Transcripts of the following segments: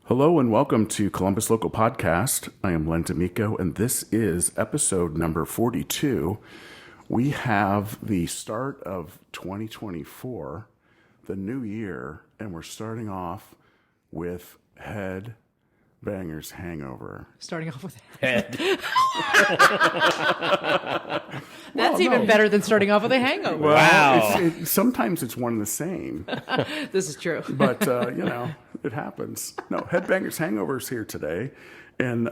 Hello and welcome to Columbus Local Podcast. I am Len D'Amico, and this is episode number 42. We have the start of 2024, the new year, and we're starting off with Headbanger's Hangover. Starting off with Head. That's even better than starting off with a hangover. Well, Wow. Sometimes it's one and the same, This is true. but, it happens. No, Headbanger's Hangover is here today, and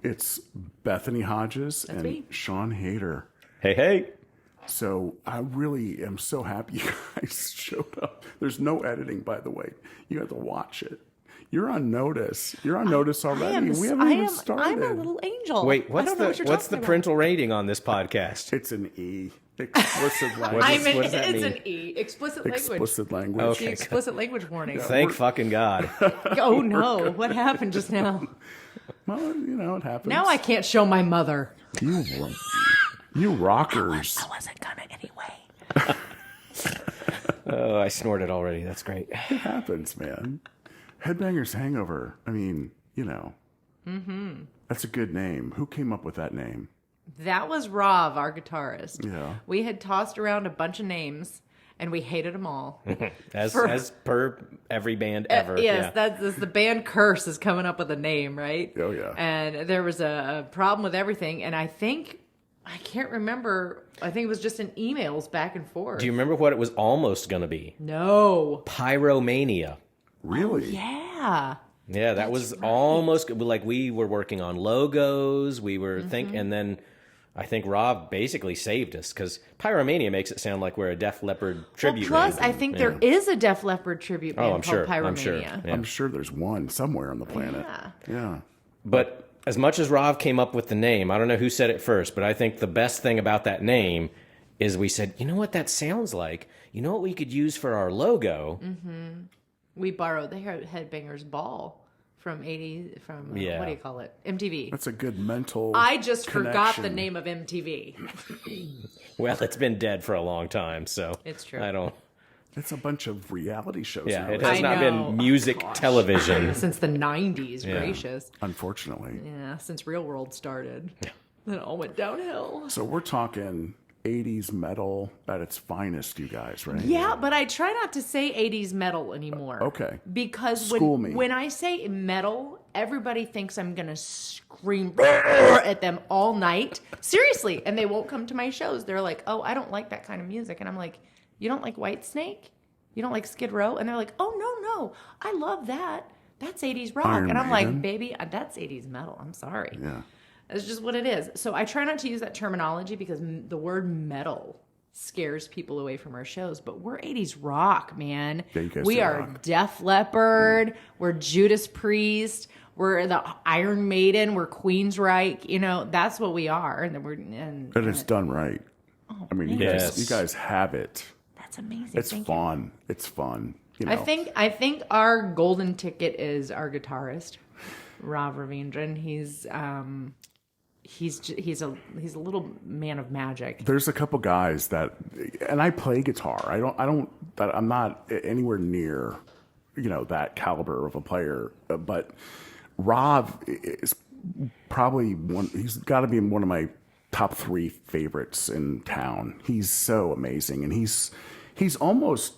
it's Bethany Hodges and me. Sean Haider. Hey, hey. So I really am so happy you guys showed up. There's no editing, by the way. You have to watch it. You're on notice. You're on notice already. We haven't even started. I'm a little angel. Wait, I what's don't know what you're the talking about. parental rating on this podcast? It's an E. Explicit language. What does that It's mean? an E. Explicit language. Explicit language. The Okay. explicit language warning. Thank fucking God. Oh no! What happened just now? Well, it happens. Now I can't show my mother. You rockers. I wasn't gonna anyway. Oh, I snorted already. That's great. It happens, man. Headbanger's Hangover. I mean, That's a good name. Who came up with that name? That was Rob, our guitarist. Yeah. We had tossed around a bunch of names, and we hated them all. As per every band ever. Yes, yeah. that's the band curse is coming up with a name, right? Oh, yeah. And there was a problem with everything, and I can't remember. I think it was just in emails back and forth. Do you remember what it was almost going to be? No. Pyromania. Really? Yeah. Yeah, that was almost like we were working on logos. We were and then I think Rob basically saved us because Pyromania makes it sound like we're a Def Leppard tribute. Well, plus, band. I think there is a Def Leppard tribute band I'm called sure. Pyromania. I'm sure. Yeah. I'm sure there's one somewhere on the planet. Yeah. But as much as Rob came up with the name, I don't know who said it first, but I think the best thing about that name is we said, you know what that sounds like? You know what we could use for our logo? Mm-hmm. We borrowed the Headbangers Ball from what do you call it? MTV. That's a good mental I just forgot the connection. name of MTV. Well, it's been dead for a long time, so It's true. I don't. It's a bunch of reality shows Yeah, now. it has I not know. been music television. Since the 90s, gracious. Unfortunately. Yeah, since Real World started. Then it all went downhill. So we're talking 80s metal at its finest, you guys, right? Yeah, but I try not to say 80s metal anymore. Okay. Because School me. when I say metal, everybody thinks I'm going to scream at them all night. Seriously. And they won't come to my shows. They're like, oh, I don't like that kind of music. And I'm like, you don't like Whitesnake? You don't like Skid Row? And they're like, oh, no, I love that. That's 80s rock. Iron and I'm Maiden. like, baby, that's 80s metal. I'm sorry. Yeah. It's just what it is. So I try not to use that terminology because the word metal scares people away from our shows. But we're 80s rock, man. Yeah, you guys we do are rock. Def Leppard. We're Judas Priest. We're the Iron Maiden. We're Queensryche. That's what we are. And then And it's done right. I mean, Yes. you guys have it. that's amazing. It's Thank you. fun. It's fun. I think our golden ticket is our guitarist, Rob Ravindran. He's a little man of magic. There's a couple guys that, and I play guitar. I'm not anywhere near, that caliber of a player. But Rob is probably he's got to be one of my top 3 favorites in town. He's so amazing, and he's almost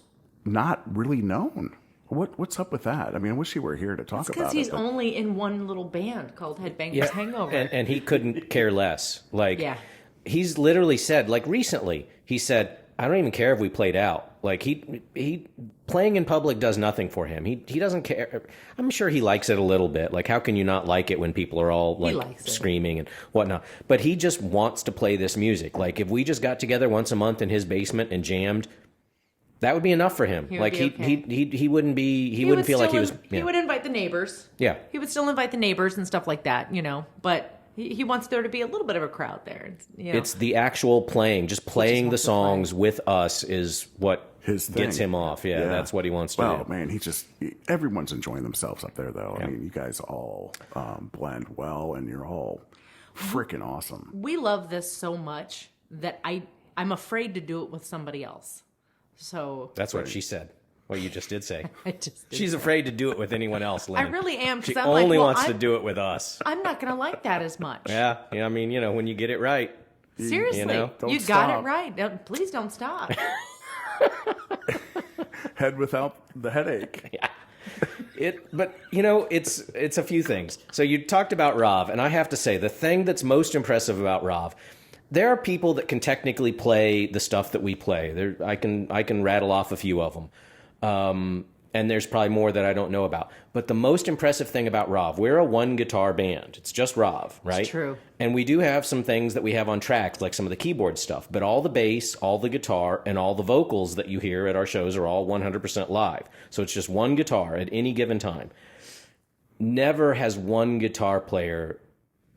not really known. What's up with that? I mean, I wish he were here to talk about it. Because he's but- only in one little band called Headbangers Hangover. And he couldn't care less. Yeah. He's literally said, recently, he said, I don't even care if we played out. He playing in public does nothing for him. He doesn't care. I'm sure he likes it a little bit. How can you not like it when people are all likes it. screaming and whatnot? But he just wants to play this music. If we just got together once a month in his basement and jammed, that would be enough for him. He would be okay. He wouldn't be. He wouldn't feel like he was. He would invite the neighbors. Yeah. He would still invite the neighbors and stuff like that, But he wants there to be a little bit of a crowd there. It's the actual playing, just playing the songs with us is what His thing. gets him off. Yeah, that's what he wants to Well, do. man, everyone's enjoying themselves up there, though. I mean, you guys all blend well, and you're all freaking awesome. We love this so much that I'm afraid to do it with somebody else. So That's what she said. Well, you just did say. I just did She's say. afraid to do it with anyone else, Lynn. I really am. She I'm only like, wants to do it with us. I'm not going to like that as much. Yeah, I mean, when you get it right. Seriously, You know? you got it right. Please don't stop. Head without the headache. Yeah. But it's a few things. So you talked about Rav, and I have to say the thing that's most impressive about Rav, there are people that can technically play the stuff that we play. I can rattle off a few of them, and there's probably more that I don't know about. But the most impressive thing about Rav, we're a one guitar band. It's just Rav, right? It's true. And we do have some things that we have on tracks, like some of the keyboard stuff. But all the bass, all the guitar, and all the vocals that you hear at our shows are all 100% live. So it's just one guitar at any given time. Never has one guitar player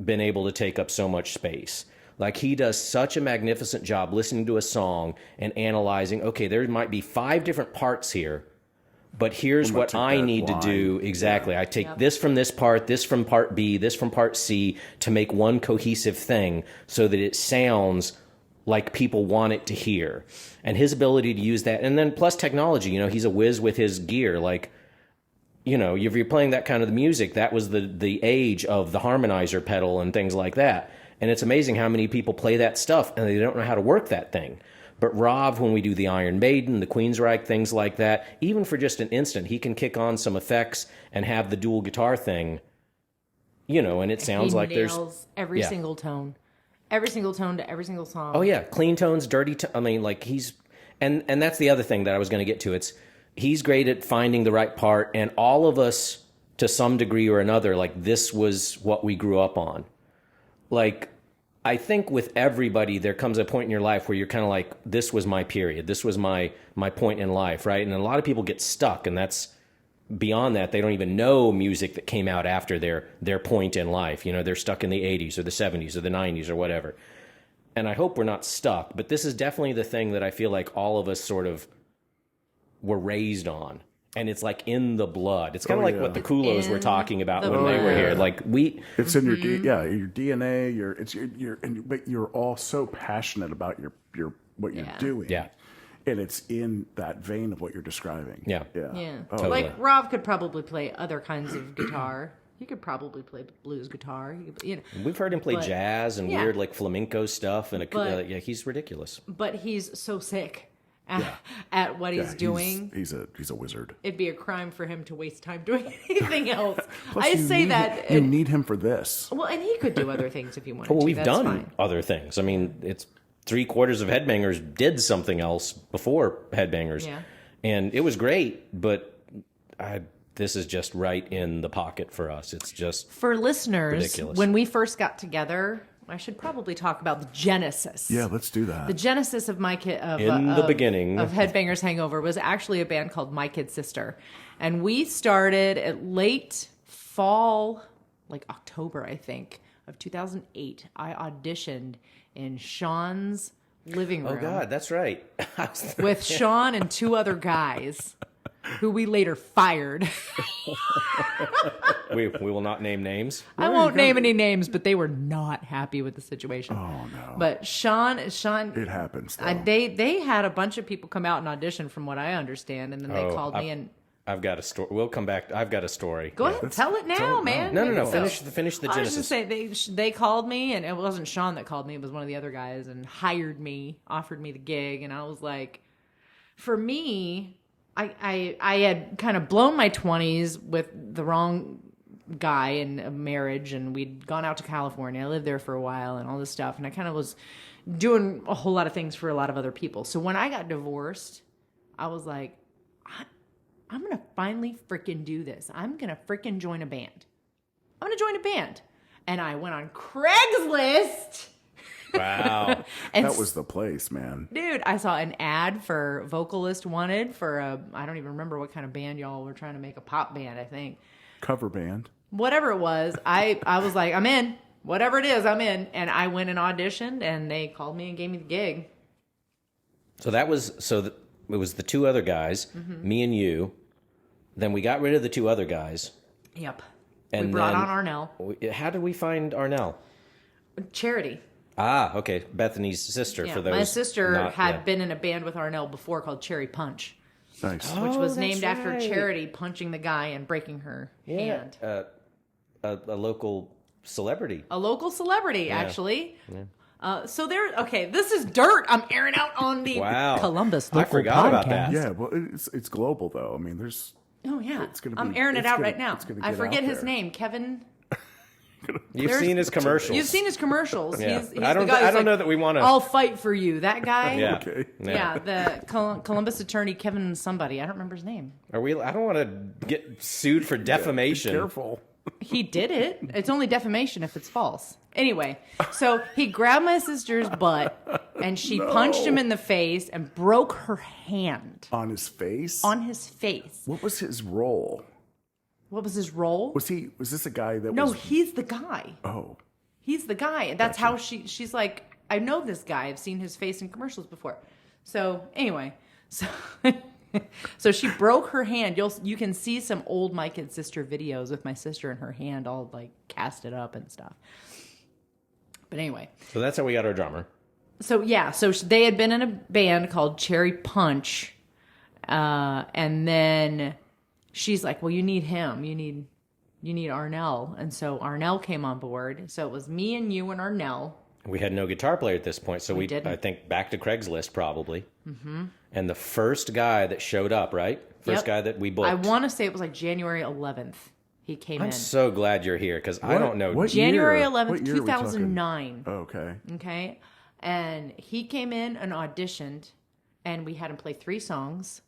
been able to take up so much space. Like, he does such a magnificent job listening to a song and analyzing, okay, there might be 5 different parts here, but here's what I need to do. Exactly. I take this from this part, this from part B, this from part C to make one cohesive thing so that it sounds like people want it to hear. And his ability to use that, and then plus technology, he's a whiz with his gear. Like, if you're playing that kind of music, that was the age of the harmonizer pedal and things like that. And it's amazing how many people play that stuff and they don't know how to work that thing. But Rav, when we do the Iron Maiden, the Queensryche, things like that, even for just an instant, he can kick on some effects and have the dual guitar thing, and it sounds like there's every single tone. Every single tone to every single song. Oh yeah, clean tones, dirty I mean, like, he's and that's the other thing that I was going to get to. He's great at finding the right part, and all of us to some degree or another, like, this was what we grew up on. Like, I think with everybody, there comes a point in your life where you're kind of like, this was my period. This was my point in life, right? And a lot of people get stuck, and that's beyond that. They don't even know music that came out after their point in life. They're stuck in the 80s or the 70s or the 90s or whatever. And I hope we're not stuck, but this is definitely the thing that I feel like all of us sort of were raised on. And it's like in the blood. It's kind of like what the Kulos were talking about when they were here. Like, it's in your your DNA. But you're all so passionate about your what you're doing. Yeah. And it's in that vein of what you're describing. Yeah. Oh, Like, Rob could probably play other kinds of guitar. He could probably play blues guitar. We've heard him play jazz and weird, like, flamenco stuff. And he's ridiculous. But he's so sick at what he's doing. He's a wizard. It'd be a crime for him to waste time doing anything else. Plus, you need him for this. Well, and he could do other things if you wanted to. Well, we've That's done fine. other things. I mean, it's 3/4 of Headbangers did something else before Headbangers. Yeah. And it was great, but this is just right in the pocket for us. It's just for listeners, ridiculous. When we first got together, I should probably talk about the genesis. Yeah, let's do that. The genesis of beginning of Headbangers Hangover was actually a band called My Kid Sister. And we started at late fall, like October, I think, of 2008. I auditioned in Sean's living room. Oh God, that's right. With Sean and 2 other guys who we later fired. we will not name names. I won't name any names, but they were not happy with the situation. Oh no! But Sean, it happens. They had a bunch of people come out and audition, from what I understand, and then they called me and. I've got a story. We'll come back. I've got a story. Go ahead, tell it now, man. No. Finish the I was genesis. just saying they called me, and it wasn't Sean that called me. It was one of the other guys, and hired me, offered me the gig, and I was like, for me, I had kind of blown my 20s with the wrong guy in a marriage, and we'd gone out to California. I lived there for a while and all this stuff, and I kind of was doing a whole lot of things for a lot of other people. So when I got divorced, I was like, I'm going to finally freaking do this. I'm going to freaking join a band. I'm going to join a band. And I went on Craigslist. Wow. And that was the place, man. Dude, I saw an ad for vocalist wanted for I don't even remember what kind of band y'all were trying to make, a pop band, I think. Cover band. Whatever it was, I was like, I'm in. Whatever it is, I'm in. And I went and auditioned, and they called me and gave me the gig. So it was the 2 other guys, me and you. Then we got rid of the 2 other guys. Yep. And we brought on Arnell. How did we find Arnell? Charity. Ah, okay. Bethany's sister, Yeah, for those. my sister had been in a band with Arnell before called Cherry Punch. Nice. which was that's named after right. Charity punching the guy and breaking her hand. A local celebrity. A local celebrity, actually. So this is dirt I'm airing out on the Wow. Columbus I local forgot podcast. about that. Yeah, well, it's global though. I mean, there's. Oh yeah, It's gonna I'm be- airing it it's out gonna- right now. it's gonna I get forget out his there. name, Kevin. You've There's- seen his commercials. You've seen his commercials. Yeah. He's I don't the guy who's know like, that we want to. I'll fight for you. That guy. Yeah. Okay. Yeah, the Columbus attorney Kevin somebody. I don't remember his name. Are we? I don't want to get sued for defamation. Be careful. He did it. It's only defamation if it's false. Anyway, so he grabbed my sister's butt and she punched him in the face and broke her hand On his face. on his face. What was his role? What was his role? Was this a guy that No, was? he's the guy. Oh, He's the guy. And that's how she's like, I know this guy. I've seen his face in commercials before. So anyway, so she broke her hand. You can see some old Mike and Sister videos with my sister and her hand all like casted up and stuff. But anyway, So that's how we got our drummer. so yeah, so they had been in a band called Cherry Punch, and then she's like, "Well, you need him. You need Arnell." And so Arnell came on board. So it was me and you and Arnell. We had no guitar player at this point, so we didn't. I think back to Craigslist probably. Mm-hmm. And the first guy that showed up, right? First Yep. guy that we booked. I want to say it was like January 11th. He came I'm in. so glad you're here because I don't know. what January year? 11th, What year are we talking? 2009. Oh, okay. Okay. And he came in and auditioned, and we had him play 3 songs.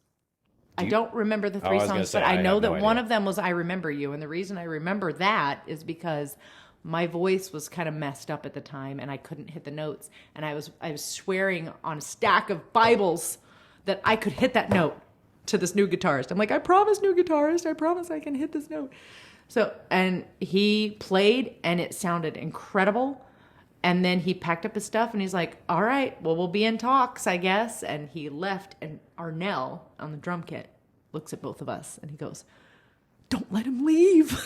I don't remember the 3 I was gonna songs, say, but I I know have that no one idea. of them was I Remember You. And the reason I remember that is because my voice was kind of messed up at the time, and I couldn't hit the notes. And I was swearing on a stack of Bibles that I could hit that note to this new guitarist. I'm like, I promise, new guitarist, I promise I can hit this note. So, and he played and it sounded incredible. And then he packed up his stuff and he's like, all right, well, we'll be in talks, I guess. And he left, and Arnell on the drum kit looks at both of us and he goes, don't let him leave.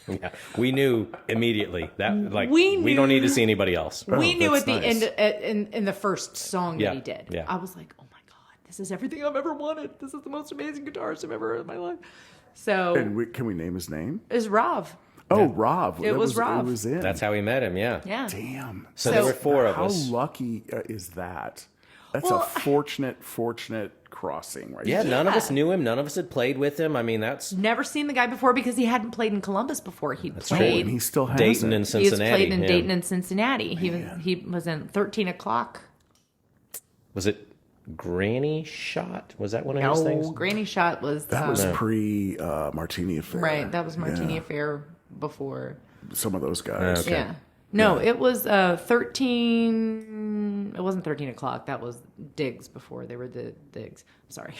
Yeah, we knew immediately that We we don't knew- need to see anybody else. We knew that's at the nice. end, in the first song Yeah, that he did. yeah. I was like, oh my God, this is everything I've ever wanted. This is the most amazing guitarist I've ever heard in my life. So And can we name his name? it was Rav. Oh, Rob. It was Rob. It was in. That's how we met him. Yeah. Yeah. Damn. So there were 4 of How us. lucky is that? That's Well, a fortunate crossing, right? Yeah, none of Yeah. us knew him. None of us had played with him. I mean, that's Never seen the guy before because he hadn't played in Columbus before. He'd true. played. And he still has Dayton it. and He was Cincinnati. played in yeah. Dayton and Cincinnati. He was in 13 O'Clock. Was it Granny Shot? Was that one of his things? No, Granny Shot was That was pre Martini Affair. right. That was Martini Yeah. Affair before. Some of those guys. Okay. Yeah. No, it was 13. It wasn't 13 O'Clock. That was Diggs before they were the Diggs. Sorry.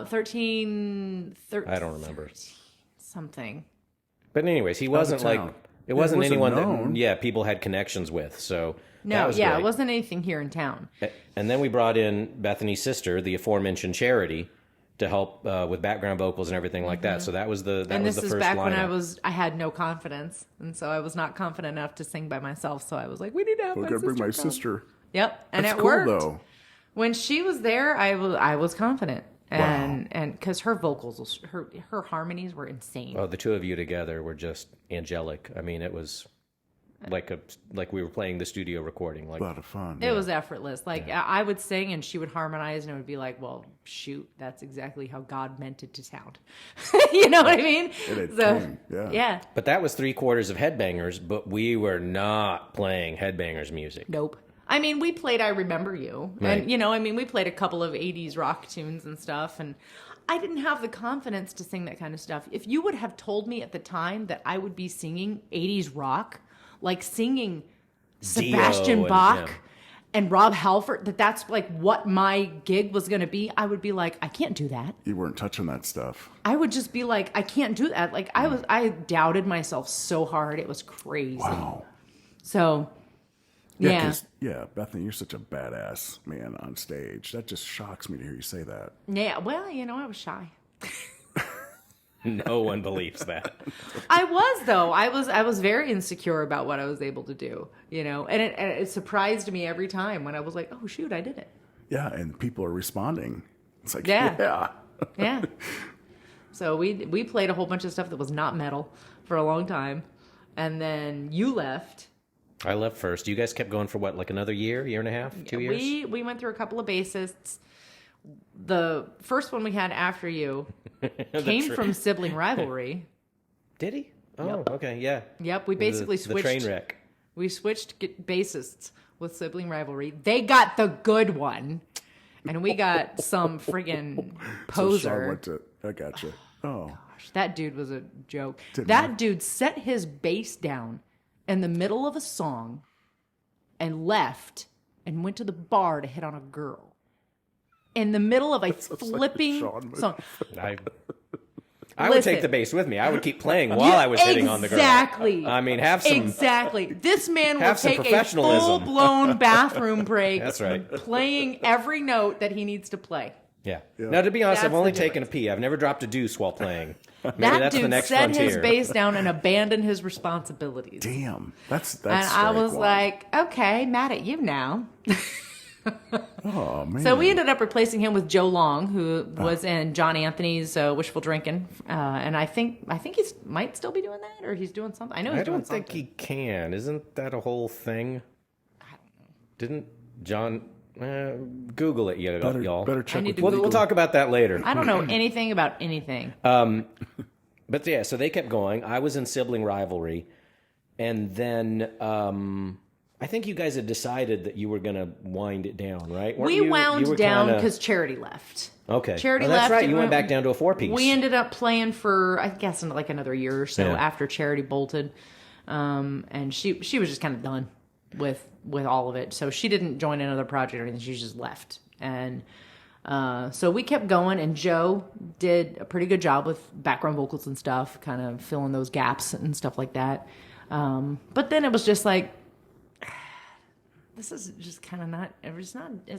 13. I don't remember. Something. But anyways, he wasn't town. like it wasn't wasn't anyone known. that people had connections with. So No, that was yeah, great. it wasn't anything here in town. And then we brought in Bethany's sister, the aforementioned Charity, to help with background vocals and everything like that. So that was the And was this the is first back when lineup. I had no confidence, and so I was not confident enough to sing by myself. So I was like, we need to have We're my gonna sister bring my come. sister. Yep, and That's it cool worked. though. When she was there, I was confident, and because her vocals, her harmonies were insane. Oh, the two of you together were just angelic. I mean, it was like we were playing the studio recording. Like A lot of fun. It was effortless. Like I would sing and she would harmonize, and it would be like, well, shoot, that's exactly how God meant it to sound. You know what I mean? it So came, yeah. yeah, But that was 3/4 of Headbangers, but we were not playing Headbangers music. nope. I mean, we played I Remember You. Right. And, we played a couple of 80s rock tunes and stuff. And I didn't have the confidence to sing that kind of stuff. If you would have told me at the time that I would be singing 80s rock, like singing Sebastian and- Bach yeah. and Rob Halford, that's like what my gig was going to be, I would be like, I can't do that. You weren't touching that stuff. I would just be like, I can't do that. Like I doubted myself so hard. It was crazy. Wow. So, Yeah, yeah. 'cause- yeah, Bethany, you're such a badass man on stage. That just shocks me to hear you say that. Yeah. Well, I was shy. No one believes that. I was though. I was very insecure about what I was able to do, and it surprised me every time when I was like, oh shoot, I did it. Yeah, and people are responding. It's like, Yeah. yeah. Yeah. So we played a whole bunch of stuff that was not metal for a long time. And then you left. I left first. You guys kept going for what, like another year and a half, 2 years? We went through a couple of bassists. The first one we had after you came from sibling rivalry. Did he? Oh, Yep. okay, yeah. Yep, we basically the switched. train wreck. We switched bassists with sibling rivalry. They got the good one, and we got some friggin' poser. So Sean went to, I gotcha. Oh. That dude was a joke. Didn't That dude set his bass down in the middle of a song and left and went to the bar to hit on a girl. In the middle of a flipping Sean move. song. I would Listen. take the bass with me. I would keep playing while I was hitting on the girl. Exactly. I mean, have some... Exactly. This man will Have some take a professionalism. full-blown bathroom break. That's right. Playing every note that he needs to play. Yeah. Now, to be honest, That's I've only the taken a pee. I've never dropped a deuce while playing. Maybe That that's the dude next set frontier. his bass down and abandoned his responsibilities. Damn. That's And I strike was one. like, okay, mad at you now. Oh, man. So we ended up replacing him with Joe Long, who was in John Anthony's Wishful Drinking, and I think he might still be doing that, or he's doing something. I know he's I doing don't think something. he can. Isn't that a whole thing? I don't know. Didn't John... Google it, y'all. Better check I need with to the We'll talk about that later. I don't know anything about anything. But yeah, so they kept going. I was in sibling rivalry. And then I think you guys had decided that you were going to wind it down, right? Weren't We you- wound you were down kinda- because Charity left. Okay. Charity Oh, that's left. right. and You went back down to a four-piece. We ended up playing for, I guess, like another year or so Yeah. after Charity bolted. And she was just kind of done with all of it. So she didn't join another project or anything. She just left. And so we kept going, and Joe did a pretty good job with background vocals and stuff, kind of filling those gaps and stuff like that. But then it was just like, this is just kind of not, it's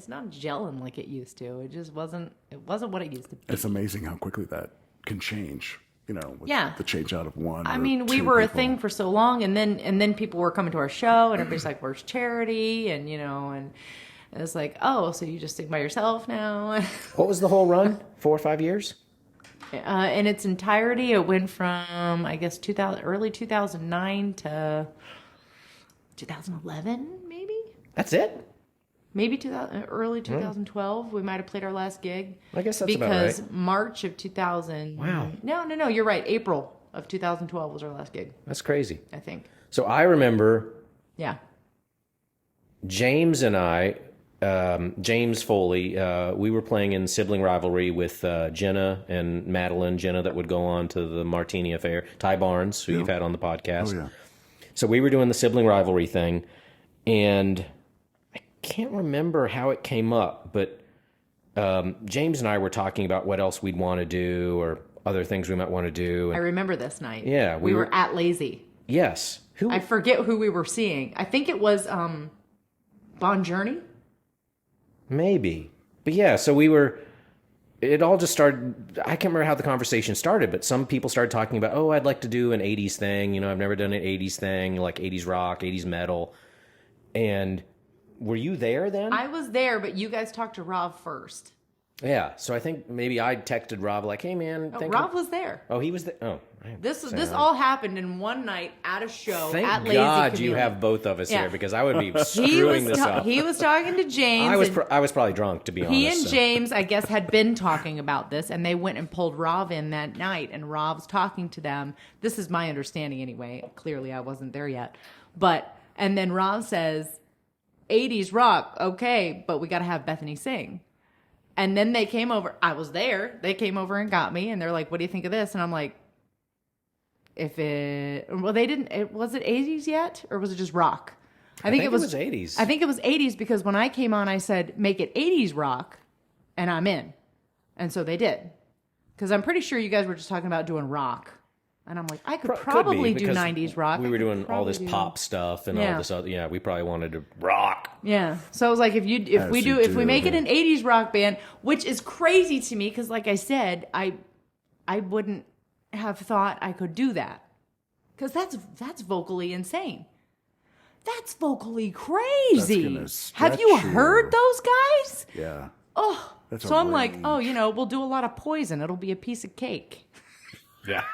not gelling like it used to. It just wasn't what it used to be. It's amazing how quickly that can change. You know, with Yeah. the change out of one. I or mean, we two were a people. thing for so long, and then people were coming to our show, and everybody's like, "Where's Charity?" And and it's like, "Oh, so you just sing by yourself now?" What was the whole run? 4 or 5 years? In its entirety, it went from I guess early 2009 to 2011, maybe. That's it? Maybe early 2012. We might have played our last gig. I guess that's about because right. March of 2000. Wow. No, you're right. April of 2012 was our last gig, That's crazy. I think. So I remember Yeah. James and I, James Foley, we were playing in sibling rivalry with Jenna and Madeline. Jenna that would go on to the Martini Affair. Ty Barnes, who you've had on the podcast. Oh, yeah. So we were doing the sibling rivalry thing, and I can't remember how it came up, but James and I were talking about what else we'd want to do or other things we might want to do. I remember this night. Yeah, we we were were- at Lazy. Yes. Who? I forget who we were seeing. I think it was Bon Journey. Maybe. But yeah, so we were... It all just started... I can't remember how the conversation started, but some people started talking about, oh, I'd like to do an 80s thing. You know, I've never done an 80s thing, like 80s rock, 80s metal. And were you there then? I was there, but you guys talked to Rob first. Yeah, so I think maybe I texted Rob like, hey, man... Oh, think Rob of- was there. Oh, he was there? Oh. I have to This say this that. all happened in one night at a show Thank at Lazy God you Chameleon. have both of us Yeah. here, because I would be He screwing was this up. he was talking to James. and I was probably drunk, to be honest. he and so. James, I guess, had been talking about this, and they went and pulled Rob in that night, and Rob's talking to them. This is my understanding anyway. Clearly, I wasn't there yet. And then Rob says, 80s rock, okay, but we got to have Bethany sing. And then they came over. I was there. They came over and got me, and they're like, what do you think of this? And I'm like, they didn't, was it 80s yet, or was it just rock? I think it was 80s. I think it was 80s because when I came on, I said, make it 80s rock, and I'm in. And so they did. Because I'm pretty sure you guys were just talking about doing rock. And I'm like, I could probably do because 90s rock. We I were could doing all this probably do- pop stuff and all Yeah. this other. Yeah, we probably wanted to rock. Yeah. So I was like, if we make it an 80s rock band, which is crazy to me because like I said, I wouldn't have thought I could do that. Cuz that's vocally insane. That's vocally crazy. That's gonna Have you stretch heard you. those guys? Yeah. Oh, That's So a I'm like, range. oh, we'll do a lot of Poison. It'll be a piece of cake. Yeah,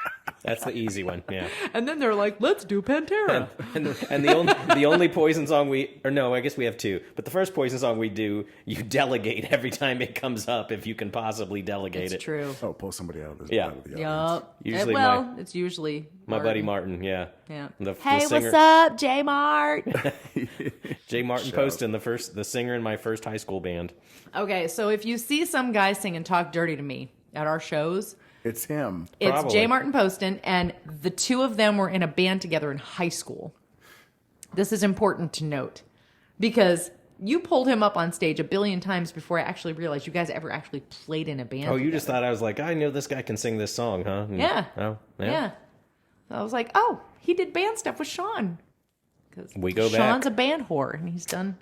that's the easy one. Yeah, And then they're like, let's do Pantera. and the only Poison song I guess we have two, but the first Poison song we do, you delegate every time it comes up if you can possibly delegate it. It's true. Oh, pull somebody out of the, Yeah. out of the audience. Yup. Usually It's usually My buddy Martin, yeah. Yeah. The Hey, singer, what's up, J Mart? Jay Martin Poston, the singer in my first high school band. Okay, so if you see some guy sing and talk dirty to me at our shows, It's him. it's Probably. J Martin Poston, and the two of them were in a band together in high school. This is important to note because you pulled him up on stage a billion times before I actually realized you guys ever actually played in a band. Oh, you just together. thought I was like, I know this guy can sing this song, huh? And- Yeah. Oh, Yeah. I was like, oh, he did band stuff with Sean. Because We go back. Sean's a band whore, and he's been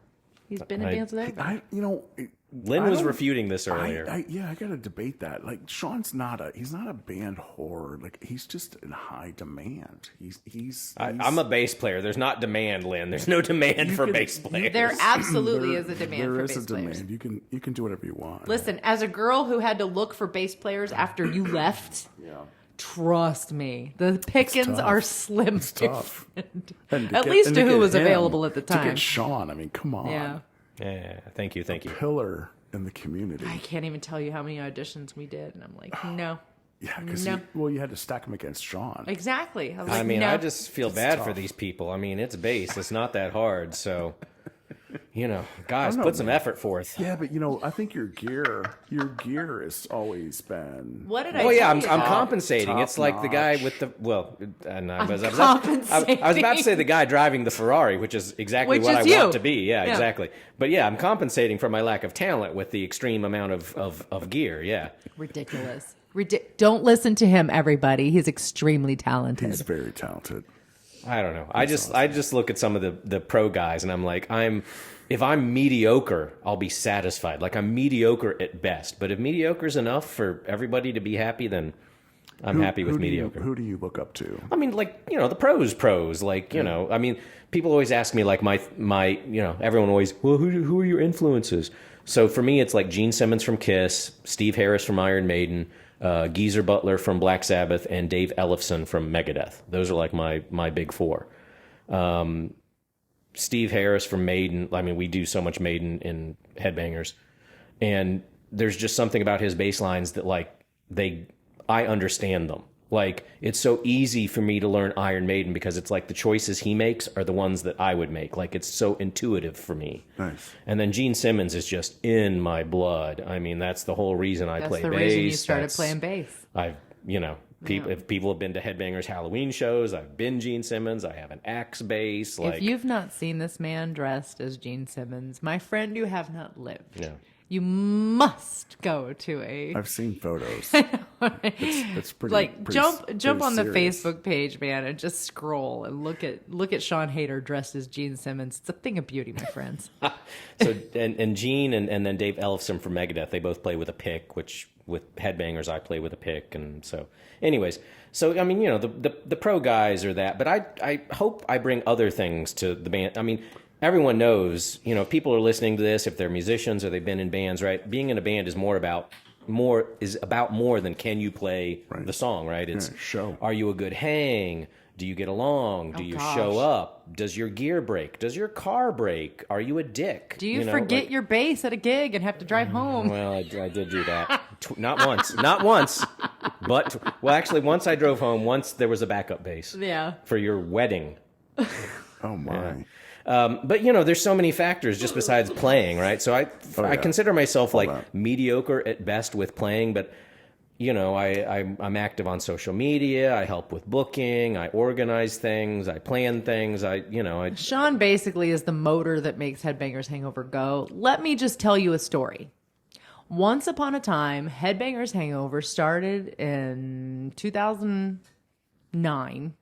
in bands with everybody. Lynn I was don't- refuting this earlier. I got to debate that. Like, Sean's he's not a band whore. Like, he's just in high demand. He's I'm a bass player. There's not demand, Lynn. There's no demand for bass players. There absolutely is a demand there for is bass a demand. players. You can do whatever you want. Listen, as a girl who had to look for bass players after you left, trust me, the pickings tough. are slim. It's tough. And At least to who get was him, available at the To time. get Sean, I mean, come on. Yeah. Yeah, thank you. Pillar in the community. I can't even tell you how many auditions we did, and I'm like, no. Yeah, because No. you had to stack him against Sean. Exactly. I was like, I mean, no. I just feel bad for tough. these people. I mean, it's bass. It's not that hard. So, guys, know, put some man. effort forth. Yeah, but I think your gear has always been. What did I Oh yeah, tell I'm you? compensating. top It's like the guy notch. with the I was compensating. about to say the guy driving the Ferrari, which is exactly Which what is I want you. to be. Yeah, Yeah. exactly. But yeah, I'm compensating for my lack of talent with the extreme amount of gear. Yeah. Ridiculous. Don't listen to him, everybody. He's extremely talented. He's very talented. I don't know. I just look at some of the pro guys and I'm like, if I'm mediocre, I'll be satisfied. Like I'm mediocre at best. But if mediocre's enough for everybody to be happy, then I'm happy with mediocre. Who do you look up to? I mean, like, the pros, like, I mean, people always ask me like my everyone always, well, who are your influences? So for me, it's like Gene Simmons from Kiss, Steve Harris from Iron Maiden, Geezer Butler from Black Sabbath, and Dave Ellefson from Megadeth. Those are like my big four. Steve Harris from Maiden. I mean, we do so much Maiden in Headbangers, and there's just something about his bass lines that I understand them. Like, it's so easy for me to learn Iron Maiden because it's like the choices he makes are the ones that I would make. Like, it's so intuitive for me. Nice. And then Gene Simmons is just in my blood. I mean, that's the whole reason I That's play the bass. reason you started That's- playing bass. If people have been to Headbangers Halloween shows, I've been Gene Simmons. I have an axe bass. If you've not seen this man dressed as Gene Simmons, my friend, you have not lived. Yeah. You must go to a I've seen photos. It's pretty. like pretty jump on the serious. Facebook page, man, and just scroll and look at Sean Haider dressed as Gene Simmons. It's a thing of beauty, my friends. So and Gene and then Dave Ellefson from Megadeth, they both play with a pick, which with Headbangers I play with a pick, and so anyways, so I mean, the pro guys are that, but I hope I bring other things to the band. I mean, everyone knows, if people are listening to this, if they're musicians or they've been in bands, right? Being in a band is about more than can you play the song, right? It's show. Are you a good hang? Do you get along? Do you gosh. show up? Does your gear break? Does your car break? Are you a dick? Do you forget like- your bass at a gig and have to drive home? Well, I did do that. Not once. But, well, actually, once I drove home. Once there was a backup bass Yeah. for your wedding. Oh my! But, there's so many factors just besides playing, right? So I consider myself like that. mediocre at best with playing, but, I'm active on social media. I help with booking. I organize things. I plan things. Sean basically is the motor that makes Headbangers Hangover go. Let me just tell you a story. Once upon a time, Headbangers Hangover started in 2009,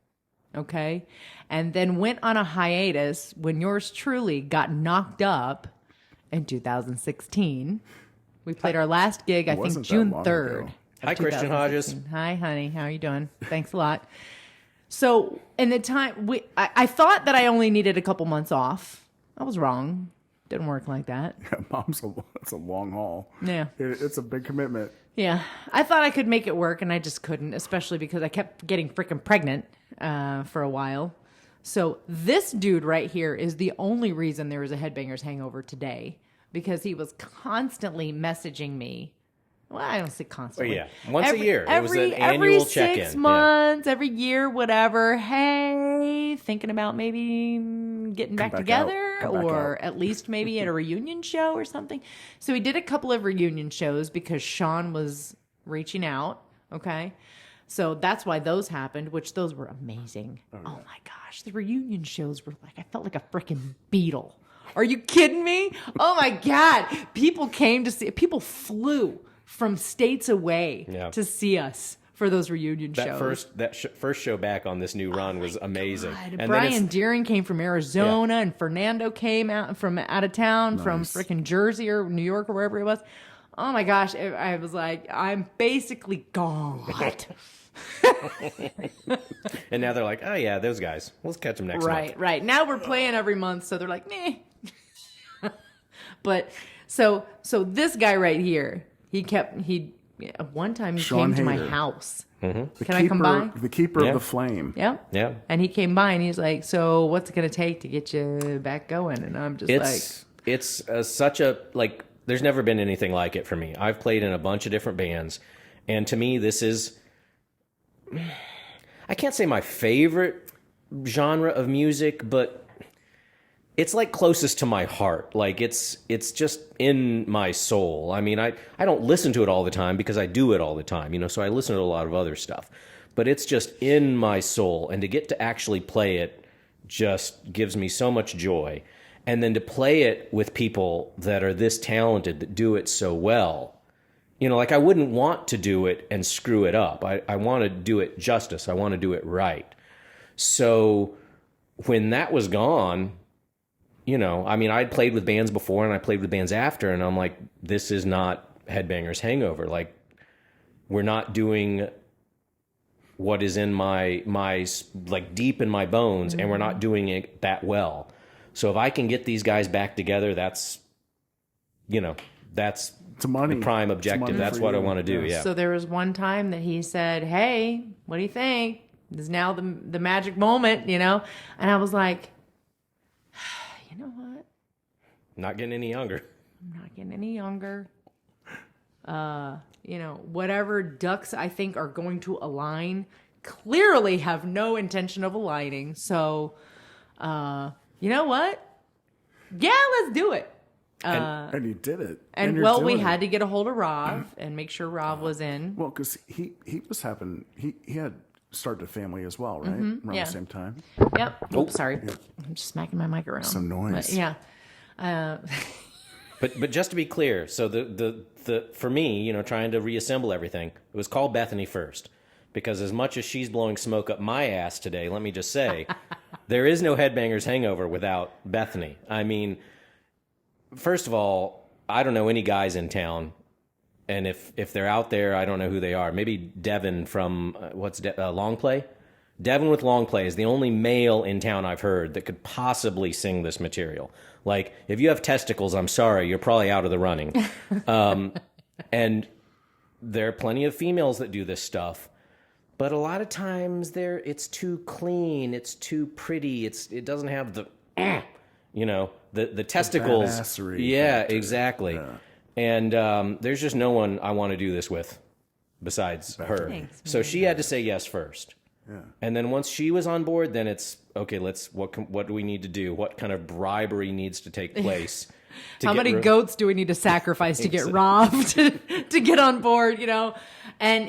okay? And then went on a hiatus when yours truly got knocked up in 2016. We played our last gig, I think, wasn't that June long 3rd. ago. Hi, Christian Hodges. Hi, honey. How are you doing? Thanks a lot. So, in the time, I thought that I only needed a couple months off. I was wrong. Didn't work like that. Yeah, that's a long haul. Yeah. It's a big commitment. Yeah. I thought I could make it work, and I just couldn't, especially because I kept getting freaking pregnant for a while. So this dude right here is the only reason there was a Headbangers Hangover today, because he was constantly messaging me. Well, I don't say constantly. Well, yeah. Once a year. It was an annual every check-in. 6 months, every year, whatever. Hey, thinking about maybe getting back together, or at least maybe at a reunion show or something. So he did a couple of reunion shows because Sean was reaching out. Okay. So that's why those happened, which those were amazing. Oh my gosh. The reunion shows were like, I felt like a freaking Beatle. Are you kidding me? Oh my God. People flew from states away to see us for those reunion shows. First show back on this new run was amazing. And Brian Deering came from Arizona, and Fernando came out from out of town, from freaking Jersey or New York or wherever he was. Oh my gosh. I was like, I'm basically gone. And now they're like, oh yeah, those guys. Let's catch them next month. Right. Now we're playing every month, so they're like, nah. But so this guy right here, one time he Sean came to my Haider. house. Mm-hmm. Can I come by? The keeper of the flame. Yep. Yeah. And he came by and he's like, so what's it going to take to get you back going? And I'm just it's such a, like, there's never been anything like it for me. I've played in a bunch of different bands, and to me, this is, I can't say my favorite genre of music, but it's like closest to my heart. Like it's just in my soul. I mean, I don't listen to it all the time because I do it all the time, you know, so I listen to a lot of other stuff, but it's just in my soul. And to get to actually play it just gives me so much joy. And then to play it with people that are this talented, that do it so well, you know, like I wouldn't want to do it and screw it up. I want to do it justice. I want to do it right. So when that was gone, you know, I mean, I'd played with bands before and I played with bands after, and I'm like, this is not Headbangers Hangover. Like, we're not doing what is in my like deep in my bones, and we're not doing it that well. So if I can get these guys back together, that's, you know, that's the prime objective. That's what I want to do. Yeah. So there was one time that he said, hey, what do you think? This is now the magic moment, you know? And I was like, you know what? Not getting any younger. I'm not getting any younger. You know, whatever ducks I think are going to align clearly have no intention of aligning. So, you know what? Yeah, let's do it. And he did it. And well, we had to get a hold of Rob and make sure Rob was in. Well, because he had started a family as well, right? Around the same time. Yep. Oops, sorry. Yep. I'm just smacking my mic around. Some noise. But, yeah. But just to be clear, so the for me, you know, trying to reassemble everything, it was called Bethany first, because as much as she's blowing smoke up my ass today, let me just say, there is no Headbangers Hangover without Bethany. I mean, first of all, I don't know any guys in town, and if they're out there, I don't know who they are. Maybe Devin from Long Play. Devin with Long Play is the only male in town I've heard that could possibly sing this material. Like, if you have testicles, I'm sorry, you're probably out of the running. And there are plenty of females that do this stuff, but a lot of times it's too clean, it's too pretty, it doesn't have the, you know, the testicles. Yeah, factor. Exactly. Yeah. And there's just no one I want to do this with besides her. Thanks, so she had to say yes first. Yeah. And then once she was on board, then it's okay. What do we need to do? What kind of bribery needs to take place? How many goats do we need to sacrifice to get Rob to get on board? You know, and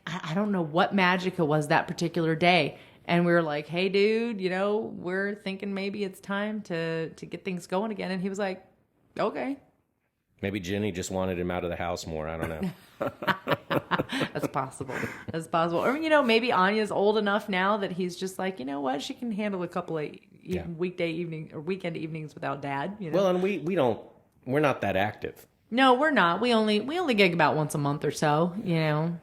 I don't know what magic it was that particular day. And we were like, "Hey, dude, you know, we're thinking maybe it's time to get things going again." And he was like, "Okay." Maybe Jenny just wanted him out of the house more. I don't know. That's possible. That's possible. Or, you know, maybe Anya's old enough now that he's just like, you know what? She can handle a couple of weekday evening or weekend evenings without dad. You know? Well, and we're not that active. No, we're not. We only gig about once a month or so, you know.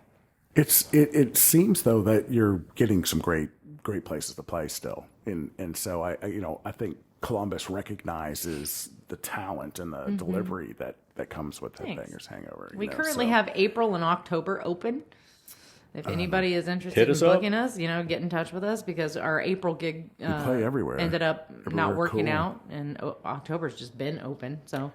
It seems though that you're getting some great great places to play still. And so I think Columbus recognizes the talent and the delivery that comes with Headbangers Hangover. We currently have April and October open. If anybody is interested in booking us, get in touch with us, because our April gig we play everywhere. ended up not working out, and October's just been open. So,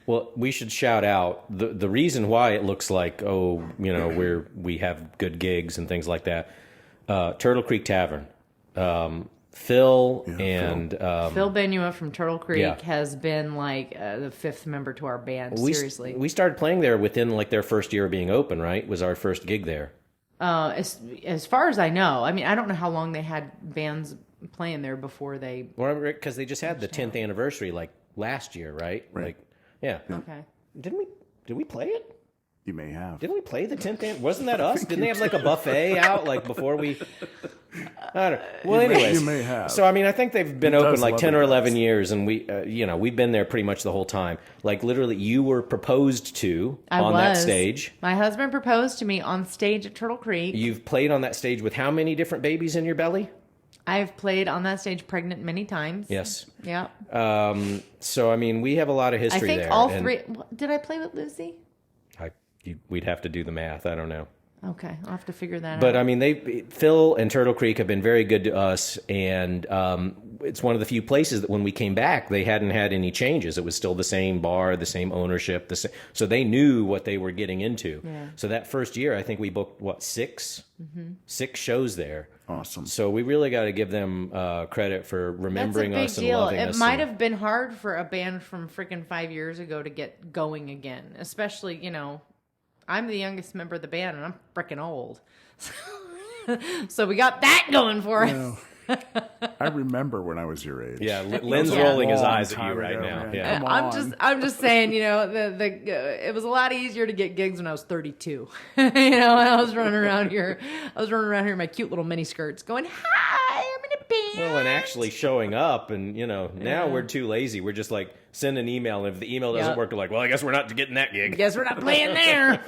well, we should shout out the reason why it looks like we have good gigs and things like that. Turtle Creek Tavern, Phil and Phil Benua from Turtle Creek has been like the fifth member to our band. Seriously, we started playing there within like their first year of being open. Right, was our first gig there. As far as I know, I mean, I don't know how long they had bands playing there before they. Well, because they just had the 10th anniversary like last year, right? Like, yeah. Okay. Did we play it? You may have. Didn't we play the 10th? Wasn't that us? Didn't they have like a buffet out like before we? I don't know. Well, anyways, you may have. So I mean, I think they've been open like 10 or 11 years, and we've been there pretty much the whole time. Like literally, you were proposed to on that stage. My husband proposed to me on stage at Turtle Creek. You've played on that stage with how many different babies in your belly? I've played on that stage pregnant many times. Yes. Yeah. So I mean, we have a lot of history there. I think all three. Did I play with Lucy? We'd have to do the math. I don't know. Okay, I'll have to figure that out. But I mean, Phil and Turtle Creek have been very good to us, and it's one of the few places that when we came back, they hadn't had any changes. It was still the same bar, the same ownership, so they knew what they were getting into. Yeah. So that first year, I think we booked six shows there. Awesome. So we really got to give them credit for remembering us and loving us. It might have been hard for a band from freaking 5 years ago to get going again, especially I'm the youngest member of the band, and I'm freaking old. So we got that going for us. I remember when I was your age. Yeah, Lynn's rolling his eyes at you right now. Man. Yeah, I'm just saying, it was a lot easier to get gigs when I was 32. I was running around here in my cute little mini skirts, going, "Hi, I'm in a band." Well, and actually showing up, and now we're too lazy. We're just like send an email, and if the email doesn't work, we're like, well, I guess we're not getting that gig. Guess we're not playing there.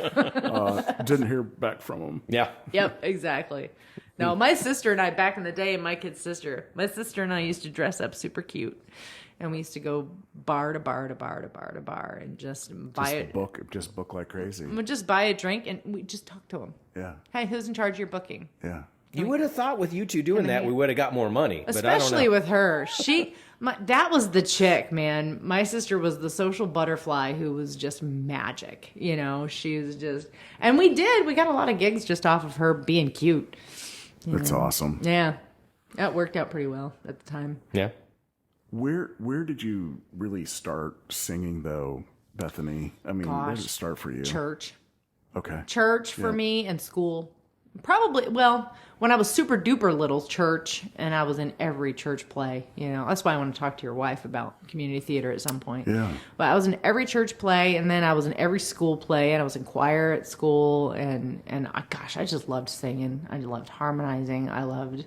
Didn't hear back from them. Yeah. Yep, exactly. No, my sister and I, back in the day, my sister and I used to dress up super cute. And we used to go bar to bar to bar to bar to bar and just buy it. Just book like crazy. We'd just buy a drink and we just talk to them. Yeah. Hey, who's in charge of your booking? Yeah. You would have thought with you two doing that, we would have got more money. Especially with her. That was the chick, man. My sister was the social butterfly who was just magic. She was just, and we got a lot of gigs just off of her being cute. That's awesome. Yeah. That worked out pretty well at the time. Yeah. Where did you really start singing though, Bethany? I mean, where did it start for you? Church. Okay. Church for me and school. Probably, when I was super duper little, church, and I was in every church play. That's why I want to talk to your wife about community theater at some point. Yeah. But I was in every church play, and then I was in every school play, and I was in choir at school, and I just loved singing. I loved harmonizing. I loved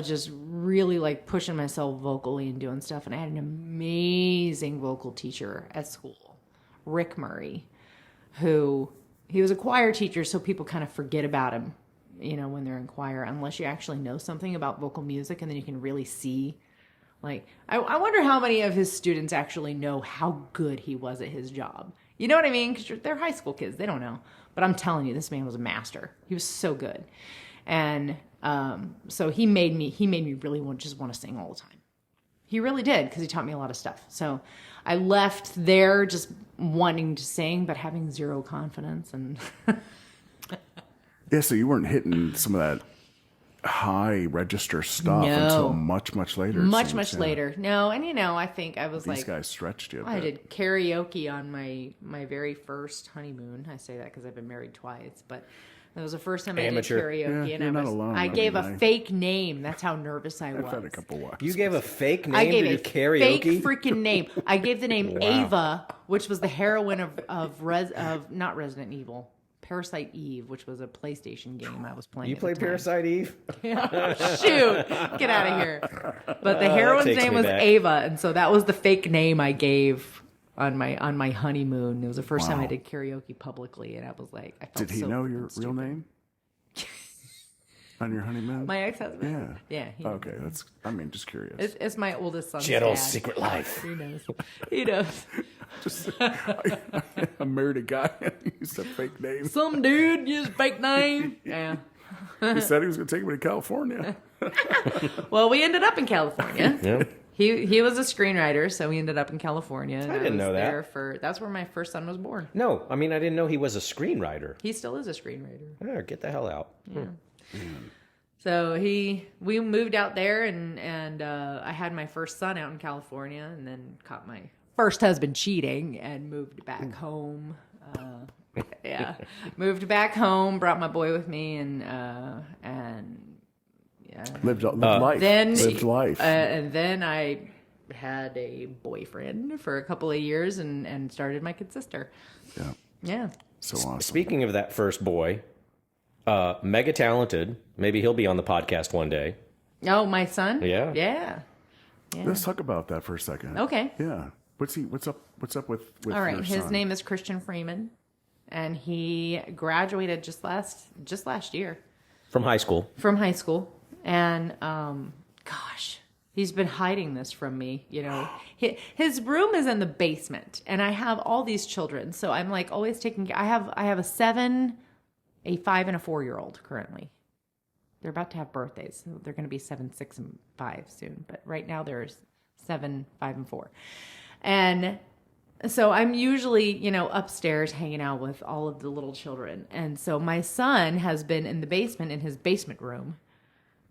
just really like pushing myself vocally and doing stuff. And I had an amazing vocal teacher at school, Rick Murray, he was a choir teacher, so people kind of forget about him, when they're in choir, unless you actually know something about vocal music, and then you can really see. Like, I wonder how many of his students actually know how good he was at his job. You know what I mean? Because they're high school kids. They don't know. But I'm telling you, this man was a master. He was so good. And so he made me really want to sing all the time. He really did, because he taught me a lot of stuff. So I left there just wanting to sing, but having zero confidence. And yeah, so you weren't hitting some of that high register stuff until much later. Much later. No, and I think I was these guys stretched you. I did karaoke on my very first honeymoon. I say that because I've been married twice, but that was the first time Amateur. I did karaoke, Yeah, and you're not alone. I gave a fake name. That's how nervous I was. I've had a couple wives. You gave a fake name I gave to a do karaoke? fake freaking name. I gave the name Ava, which was the heroine of not Resident Evil, Parasite Eve, which was a PlayStation game I was playing. You played Parasite Eve? Shoot, get out of here! But the heroine's name was back. Ava, and so that was the fake name I gave on my honeymoon. It was the first time I did karaoke publicly, and I was like, I felt Did he so know your stupid. real name? On your honeymoon? My ex-husband. Yeah. Yeah. Okay, just curious. It's my oldest son's She had a whole dad. secret life. He knows. He knows. I married a guy and he used a fake name. Some dude used fake name. Yeah. He said he was going to take me to California. Well, we ended up in California. Yeah. He was a screenwriter, so we ended up in California. And I didn't know that. That's where my first son was born. No, I mean, I didn't know he was a screenwriter. He still is a screenwriter. Oh, get the hell out. Yeah. So we moved out there, and I had my first son out in California, and then caught my first husband cheating and moved back home. Moved back home, brought my boy with me, and Lived life. Lived life. And then I had a boyfriend for a couple of years, and started my kid sister. Yeah. Yeah. So awesome. Speaking of that first boy, mega talented. Maybe he'll be on the podcast one day. Oh, my son? Yeah. Yeah. Let's talk about that for a second. Okay. Yeah. What's up with All right. your His son? name is Christian Freeman, and he graduated just last year From high school. from high school. And gosh, he's been hiding this from me. You know, his room is in the basement, and I have all these children, so I'm like always taking. I have a 7, a 5, and a 4-year-old currently. They're about to have birthdays. So they're going to be 7, 6, and 5 soon. But right now there's 7, 5, and 4. And so I'm usually, upstairs hanging out with all of the little children. And so my son has been in the basement, in his basement room,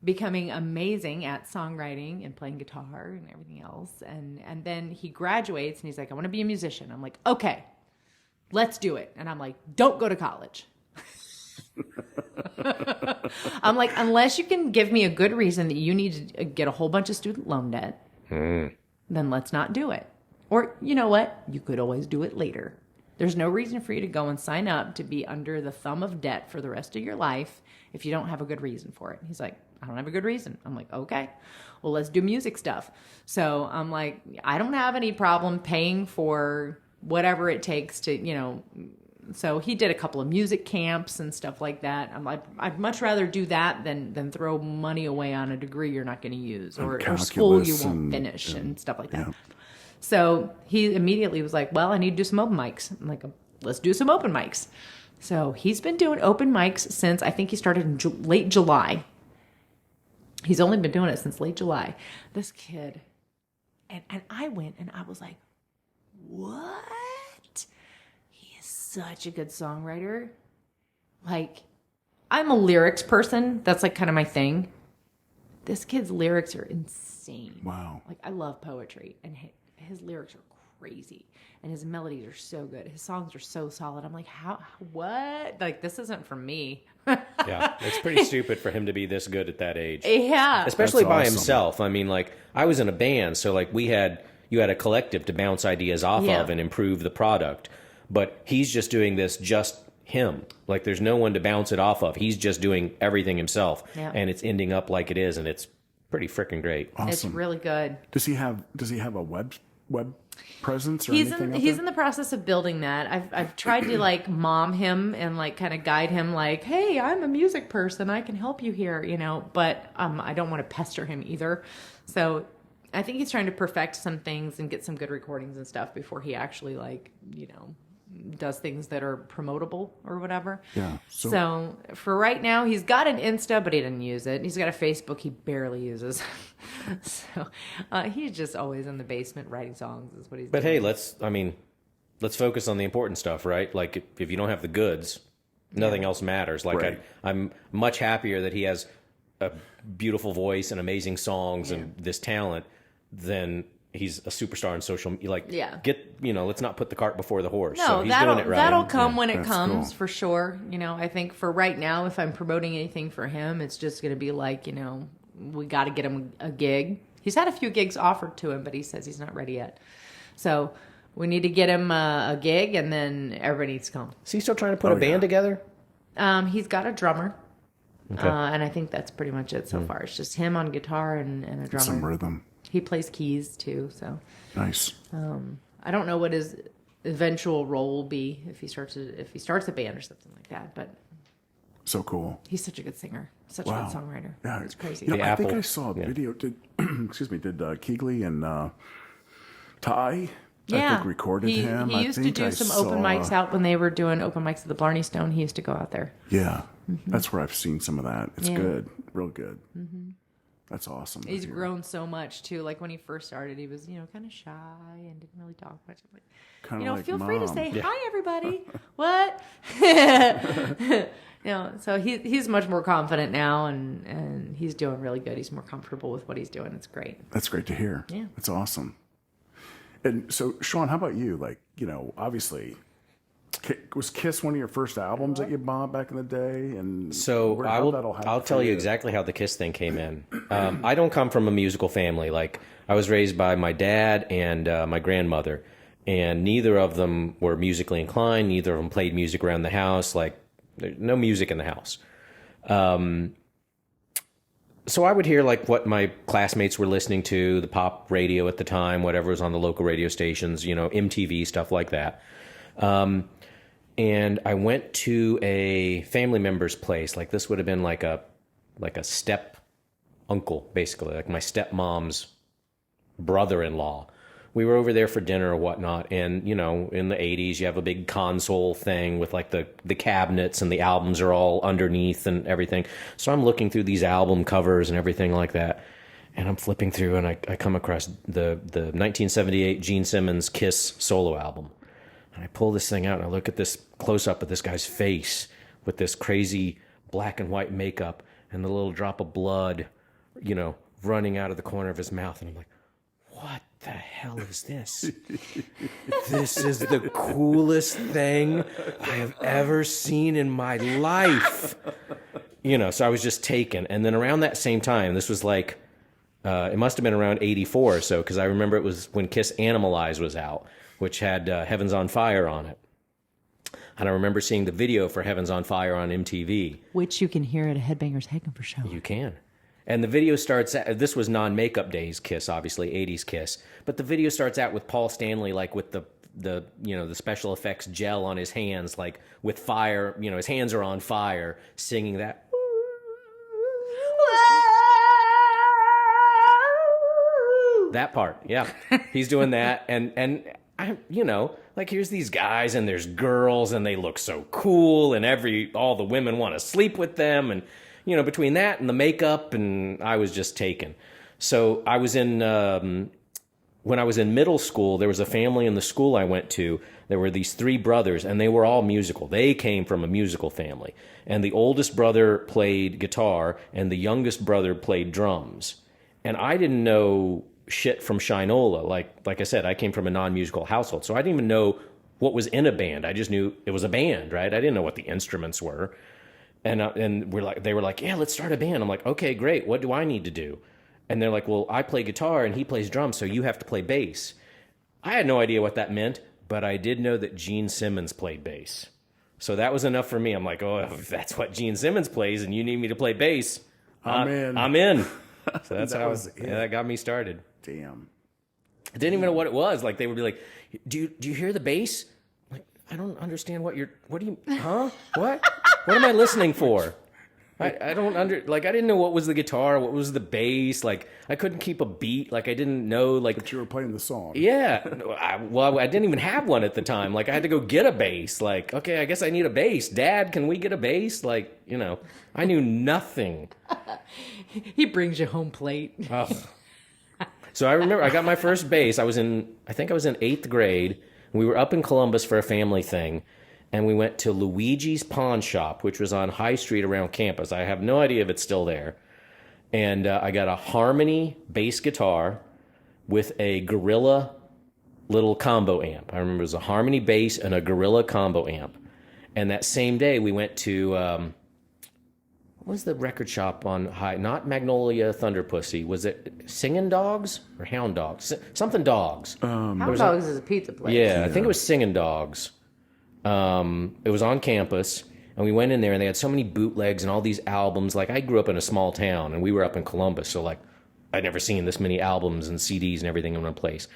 becoming amazing at songwriting and playing guitar and everything else. And then he graduates and he's like, I want to be a musician. I'm like, okay, let's do it. And I'm like, don't go to college. I'm like, unless you can give me a good reason that you need to get a whole bunch of student loan debt, then let's not do it. Or you know what? You could always do it later. There's no reason for you to go and sign up to be under the thumb of debt for the rest of your life if you don't have a good reason for it. He's like, I don't have a good reason. I'm like, okay, well, let's do music stuff. So I'm like, I don't have any problem paying for whatever it takes to, so he did a couple of music camps and stuff like that. I'm like, I'd much rather do that than throw money away on a degree you're not going to use or school you won't finish and stuff like that. So he immediately was like, well, I need to do some open mics. I'm like, let's do some open mics. So he's been doing open mics since I think he started in late July. He's only been doing it since late July. This kid, and I went and I was like, what? He is such a good songwriter. Like, I'm a lyrics person. That's like kind of my thing. This kid's lyrics are insane. Wow. Like, I love poetry, and his lyrics are crazy, and his melodies are so good. His songs are so solid. I'm like, what? Like, this isn't for me. Yeah, it's pretty stupid for him to be this good at that age. Yeah. Especially That's by awesome. himself. I mean, like, I was in a band, so like you had a collective to bounce ideas off of and improve the product. But he's just doing this just him. Like, there's no one to bounce it off of. He's just doing everything himself, and it's ending up like it is, and it's pretty freaking great. Awesome. It's really good. Does he have a web presence or He's anything? he's in the process of building that. I've tried to like mom him and like kind of guide him like, hey, I'm a music person, I can help you here, but I don't want to pester him either. So I think he's trying to perfect some things and get some good recordings and stuff before he actually does things that are promotable or whatever. Yeah. So for right now, he's got an Insta, but he didn't use it. He's got a Facebook he barely uses. So he's just always in the basement writing songs is what he's But doing. hey, let's focus on the important stuff, right? Like, if you don't have the goods, nothing else matters. Like, Right. I'm much happier that he has a beautiful voice and amazing songs and this talent than he's a superstar in social media. Like, let's not put the cart before the horse. No, So he's doing it right. that'll come when it That's comes cool. for sure. I think for right now, if I'm promoting anything for him, it's just going to be like, we got to get him a gig. He's had a few gigs offered to him, but he says he's not ready yet. So we need to get him a gig, and then everybody needs to come. Is he still trying to put a band together? He's got a drummer, Okay. and I think that's pretty much it so far. It's just him on guitar and a drummer. Some rhythm. He plays keys too, so Nice. I don't know what his eventual role will be if he starts a band or something like that. But So cool. he's such a good singer. Such a good songwriter. Yeah, it's crazy. You know, I think Apple. I saw a video. Did excuse me? Did Keegley and Ty? Yeah, I think recorded him. He used to do some open mics out when they were doing open mics at the Blarney Stone. He used to go out there. Yeah, that's where I've seen some of that. It's Yeah. good, real good. That's awesome. to He's hear. grown so much too. Like when he first started, he was kind of shy and didn't really talk much. I'm like, Kinda like feel free to Mom. say hi, everybody. What? So he's much more confident now, and he's doing really good. He's more comfortable with what he's doing. It's great. That's great to hear. Yeah. That's awesome. And so, Sean, how about you? Like, obviously, was Kiss one of your first albums that you bought back in the day? And So how'd that all happen I'll for tell you exactly how the Kiss thing came in. I don't come from a musical family. Like, I was raised by my dad and my grandmother, and neither of them were musically inclined. Neither of them played music around the house. Like, there's no music in the house. So I would hear like what my classmates were listening to, the pop radio at the time, whatever was on the local radio stations, MTV, stuff like that. And I went to a family member's place. Like, this would have been like a step uncle, basically, like my stepmom's brother-in-law. We were over there for dinner or whatnot, and in the 80s you have a big console thing with like the cabinets, and the albums are all underneath and everything. So I'm looking through these album covers and everything like that, and I'm flipping through, and I come across the 1978 Gene Simmons Kiss solo album. And I pull this thing out, and I look at this close-up of this guy's face with this crazy black and white makeup and the little drop of blood, running out of the corner of his mouth. And I'm like, what the hell is this? This is the coolest thing I have ever seen in my life. So I was just taken. And then around that same time, this was like, it must have been around 84 or so, because I remember it was when Kiss Animalize was out, which had Heaven's on Fire on it. And I remember seeing the video for Heaven's on Fire on MTV. Which you can hear at a Headbangers Hangover show. You can. And the video starts out, this was non-makeup days Kiss, obviously, 80s Kiss. But the video starts out with Paul Stanley, like with the special effects gel on his hands, like with fire, his hands are on fire, singing that. That part, yeah. He's doing that, and I, like, here's these guys, and there's girls, and they look so cool, and all the women want to sleep with them, and between that and the makeup, and I was just taken. So I was when I was in middle school, there was a family in the school I went to. There were these three brothers, and they were all musical. They came from a musical family, and the oldest brother played guitar, and the youngest brother played drums, and I didn't know shit from Shinola. Like I said, I came from a non-musical household, so I didn't even know what was in a band. I just knew it was a band, right? I didn't know what the instruments were, and they were like, yeah, let's start a band. I'm like, okay, great. What do I need to do? And they're like, well, I play guitar and he plays drums, so you have to play bass. I had no idea what that meant, but I did know that Gene Simmons played bass, so that was enough for me. I'm like, oh, if that's what Gene Simmons plays, and you need me to play bass, I'm in. So that's how that got me started. Damn. I didn't even know what it was. Like, they would be like, do you hear the bass? I'm like, I don't understand what do you, huh? What am I listening for? I don't I didn't know what was the guitar, what was the bass. Like, I couldn't keep a beat. Like, I didn't know, like. But you were playing the song. Yeah. I didn't even have one at the time. Like, I had to go get a bass. Like, okay, I guess I need a bass. Dad, can we get a bass? Like, I knew nothing. He brings you home plate. Oh. So I remember I got my first bass. I think I was in 8th grade. We were up in Columbus for a family thing, and we went to Luigi's Pawn Shop, which was on High Street around campus. I have no idea if it's still there. And I got a Harmony bass guitar with a Gorilla little combo amp. I remember it was a Harmony bass and a Gorilla combo amp. And that same day we went to... what was the record shop on High? Not Magnolia Thunderpussy. Was it Singin' Dogs or Hound Dogs? Something Dogs. Hound Dogs is a pizza place. Yeah, I think it was Singin' Dogs. It was on campus, and we went in there, and they had so many bootlegs and all these albums. Like, I grew up in a small town, and we were up in Columbus, so, like, I'd never seen this many albums and CDs and everything in one place.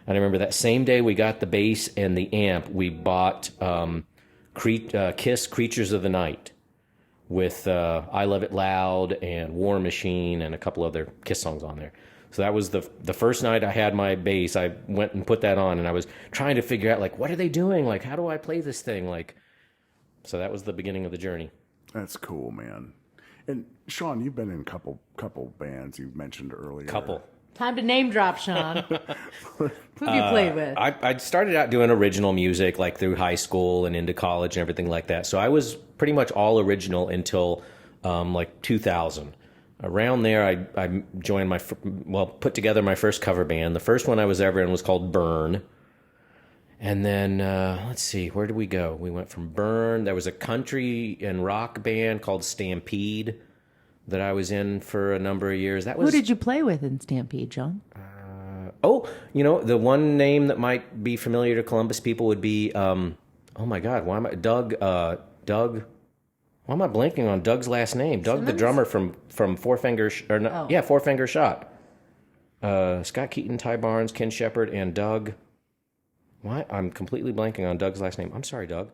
And I remember that same day we got the bass and the amp, we bought Kiss Creatures of the Night, with I Love It Loud and War Machine and a couple other Kiss songs on there. So that was the first night I had my bass. I went and put that on, and I was trying to figure out, like, what are they doing? Like, how do I play this thing? Like, so that was the beginning of the journey. That's cool, man. And Sean, you've been in a couple bands you mentioned earlier. Time to name drop, Sean. Who you play with? I started out doing original music, like through high school and into college and everything like that. So I was pretty much all original until like 2000. Around there, I joined put together my first cover band. The first one I was ever in was called Burn. And then, let's see, where did we go? We went from Burn. There was a country and rock band called Stampede that I was in for a number of years. Who did you play with in Stampede, John? The one name that might be familiar to Columbus people would be, oh my God, Doug, why am I blanking on Doug's last name? Doug, the drummer from Four Finger Shot. Scott Keaton, Ty Barnes, Ken Shepard, and Doug. Why? I'm completely blanking on Doug's last name. I'm sorry, Doug.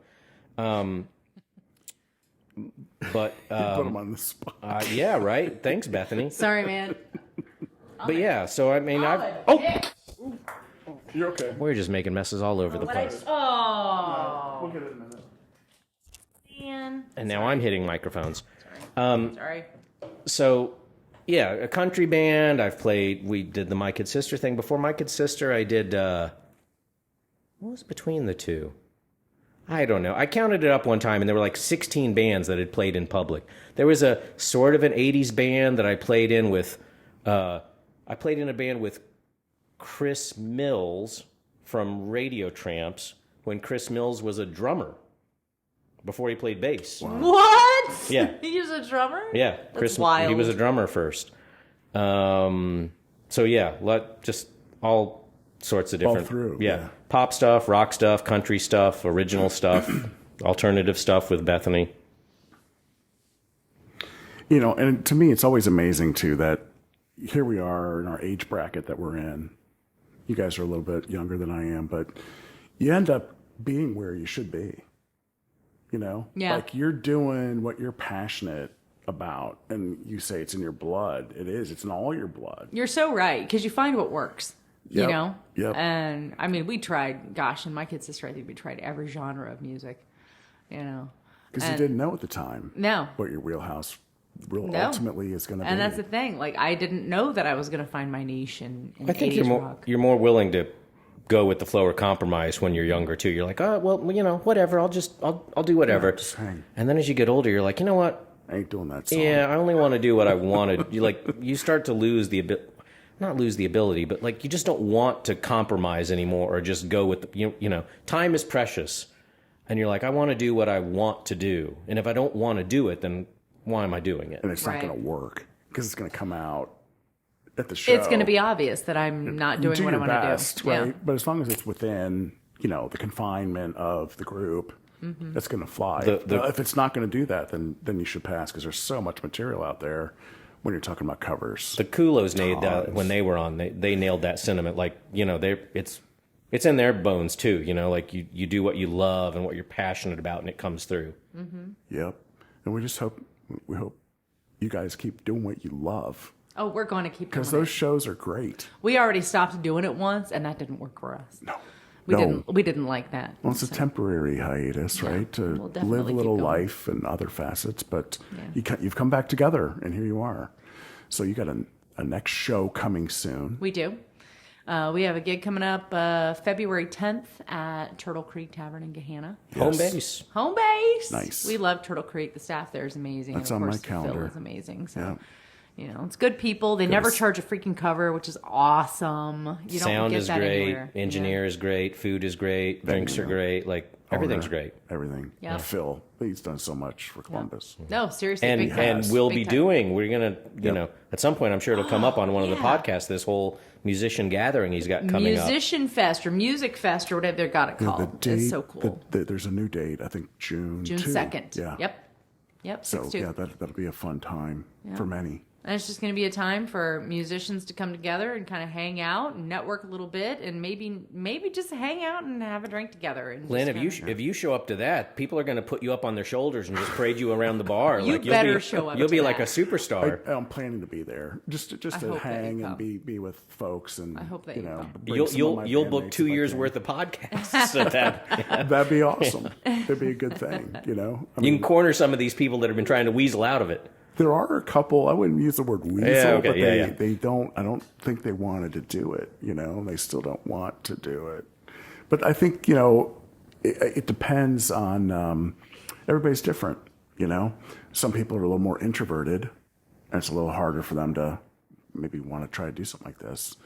But put him on the spot. Yeah, right. Thanks, Bethany. Sorry, man. But yeah, so I mean, You're okay. We're just making messes all over the place. Oh. We'll get it in a minute. Man. And now I'm hitting microphones. Sorry. So, yeah, a country band. We did the My Kid Sister thing. Before My Kid Sister, I did, what was between the two? I don't know. I counted it up one time, and there were like 16 bands that had played in public. There was a sort of an 80s band that I played in with, I played in a band with Chris Mills from Radio Tramps when Chris Mills was a drummer before he played bass. Wow. What? Yeah. He was a drummer? Yeah. That's wild. He was a drummer first. So yeah, just all sorts of different. All through. Yeah. Pop stuff, rock stuff, country stuff, original stuff, alternative stuff with Bethany. You know, and to me, it's always amazing too that here we are in our age bracket that we're in. You guys are a little bit younger than I am, but you end up being where you should be. You know? Yeah. Like you're doing what you're passionate about, and you say it's in your blood. It is. It's in all your blood. You're so right, because you find what works. Yep. You know? Yep. And I mean, we tried, gosh, and My Kid Sister, I think we tried every genre of music, you know? Because you didn't know at the time. No. What your wheelhouse ultimately is going to be. And that's the thing. Like, I didn't know that I was going to find my niche in I think 80s rock. you're more willing to go with the flow or compromise when you're younger too. You're like, oh well, you know, whatever. I'll do whatever. Yeah, just hang. And then as you get older, you're like, you know what? I ain't doing that song. Yeah, I only want to do what I want to. You start to lose not lose the ability, but like you just don't want to compromise anymore or just go with you know, time is precious, and you're like, I want to do what I want to do, and if I don't want to do it, then why am I doing it? And it's not going to work because it's going to come out at the show. It's going to be obvious that I'm not doing what I want to do. Right? Yeah. But as long as it's within, you know, the confinement of the group, that's going to fly. If it's not going to do that, then you should pass because there's so much material out there when you're talking about covers. The Kulos nailed that when they were on. They nailed that sentiment. Like, you know, it's in their bones too. You know, like you do what you love and what you're passionate about, and it comes through. Mm-hmm. Yep. And we hope you guys keep doing what you love. Oh, we're going to keep doing because those shows are great. We already stopped doing it once, and that didn't work for us. No. We didn't like that. Well, it's a temporary hiatus, right? To we'll live a little life and other facets, but you've come back together, and here you are. So you got a next show coming soon. We do. We have a gig coming up February 10th at Turtle Creek Tavern in Gahanna. Yes. Home base. Nice. We love Turtle Creek. The staff there is amazing. That's and of on course, my calendar. Phil is amazing. So. Yeah. You know, it's good people. They never charge a freaking cover, which is awesome. You don't Sound get is that great. anywhere. Engineer is great. Food is great. Drinks are great. Like everything's great. Everything. Yeah. Phil, he's done so much for Columbus. No, seriously. And big time. and we'll Big be time. doing. We're gonna, you know, at some point, I'm sure it'll come up on one of the podcasts. This whole musician gathering he's got coming up. Musician Fest or Music Fest or whatever they got it called. The date, it's so cool. There's a new date. I think June 2nd. Yeah. Yep. So 6/2. yeah, that'll be a fun time for many. And it's just going to be a time for musicians to come together and kind of hang out and network a little bit, and maybe just hang out and have a drink together. And Lynn, if you show up to that, people are going to put you up on their shoulders and just parade you around the bar. You better show up. You'll be to like that. a superstar. I'm planning to be there just to hang and be with folks, and I hope that you'll book 2 years worth of podcasts. So that'd be awesome. That'd be a good thing. You know, you can corner some of these people that have been trying to weasel out of it. There are a couple. I wouldn't use the word weasel, but they don't. I don't think they wanted to do it. You know, they still don't want to do it. But I think it depends on everybody's different. You know, some people are a little more introverted, and it's a little harder for them to maybe want to try to do something like this.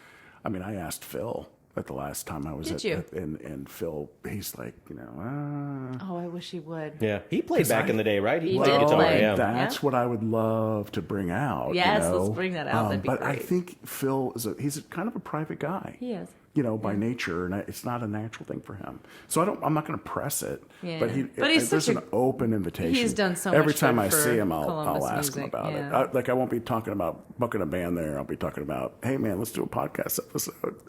I mean, I asked Phil at the last time I was and Phil, he's like, oh, I wish he would. Yeah, he played back in the day, right? He played did guitar. play. Yeah. That's what I would love to bring out. Yes, let's bring that out. That'd be but great. I think Phil he's kind of a private guy. He is. By nature, and it's not a natural thing for him. So I'm not going to press it. Yeah. But he's there's an open invitation. He's done so Every much time good I for see him, I'll Columbus ask him music, about yeah. it. I won't be talking about booking a band there. I'll be talking about, hey man, let's do a podcast episode.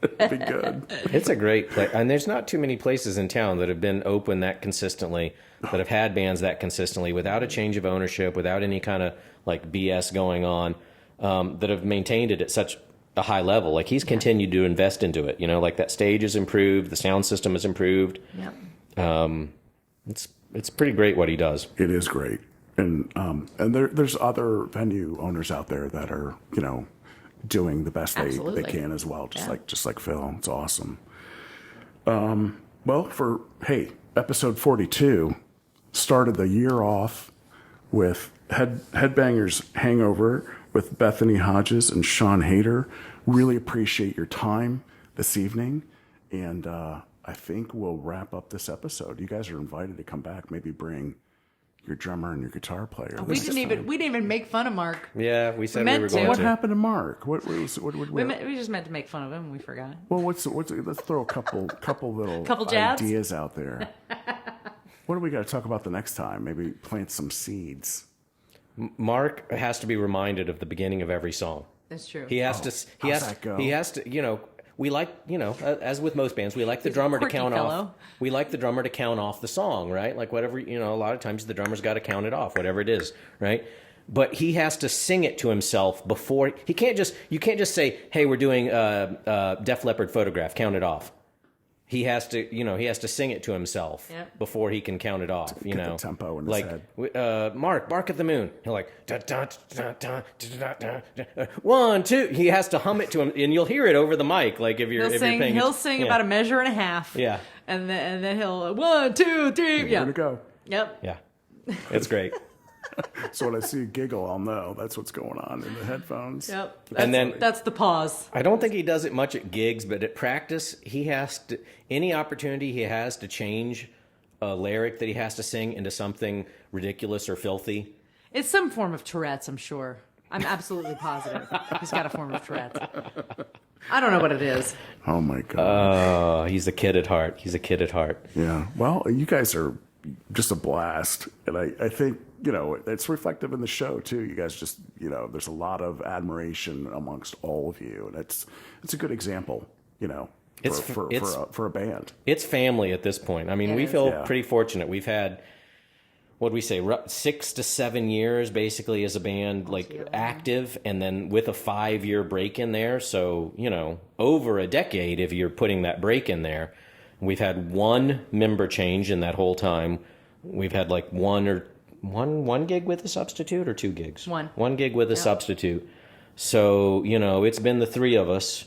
It'd be good. It's a great place, and there's not too many places in town that have been open that consistently, that have had bands that consistently, without a change of ownership, without any kind of like BS going on, that have maintained it at such a high level. Like he's continued to invest into it. Like that stage is improved, the sound system is improved. Yep. It's pretty great what he does. It is great, and there's other venue owners out there that are doing the best they can as well, just like Phil. It's awesome. Well, episode 42 started the year off with Headbangers Hangover with Bethany Hodges and Sean Haider. Really appreciate your time this evening, and I think we'll wrap up this episode. You guys are invited to come back. Maybe bring your drummer and your guitar player. We didn't even make fun of Mark. Yeah, we said We we were going to. What happened to Mark? What We just meant to make fun of him. We forgot. Well, let's throw a couple little jabs? ideas out there. What do we got to talk about the next time? Maybe plant some seeds. Mark has to be reminded of the beginning of every song. That's true. He has to. He has to. We like, as with most bands, we like the drummer to count off. We like the drummer to count off the song, right? Like whatever, a lot of times the drummer's got to count it off, whatever it is, right? But he has to sing it to himself before. You can't just say, "Hey, we're doing Def Leppard Photograph, count it off." He has to sing it to himself before he can count it off. Get the tempo in his head. Mark, bark at the moon. He'll like da, da, da, da, da, da, da, 1, 2. He has to hum it to him, and you'll hear it over the mic. Like if you're paying. He'll sing about a measure and a half. Yeah, and then he'll 1, 2, 3. We're gonna go. Yep. Yeah, it's great. So when I see a giggle, I'll know that's what's going on in the headphones. Yep. That's the pause. I don't think he does it much at gigs, but at practice, he has to. Any opportunity he has to change a lyric that he has to sing into something ridiculous or filthy. It's some form of Tourette's, I'm sure. I'm absolutely positive. He's got a form of Tourette's. I don't know what it is. Oh my god. Oh, he's a kid at heart. Yeah. Well, you guys are just a blast, and I think it's reflective in the show too. You guys just there's a lot of admiration amongst all of you, and it's a good example. For a band. It's family at this point. I mean, we feel pretty fortunate. We've had, what do we say, 6 to 7 years basically as a band, active, and then with a 5-year break in there. So, over a decade if you're putting that break in there. We've had one member change in that whole time. We've had one gig with a substitute or 2 gigs? One gig with a substitute. So, it's been the 3 of us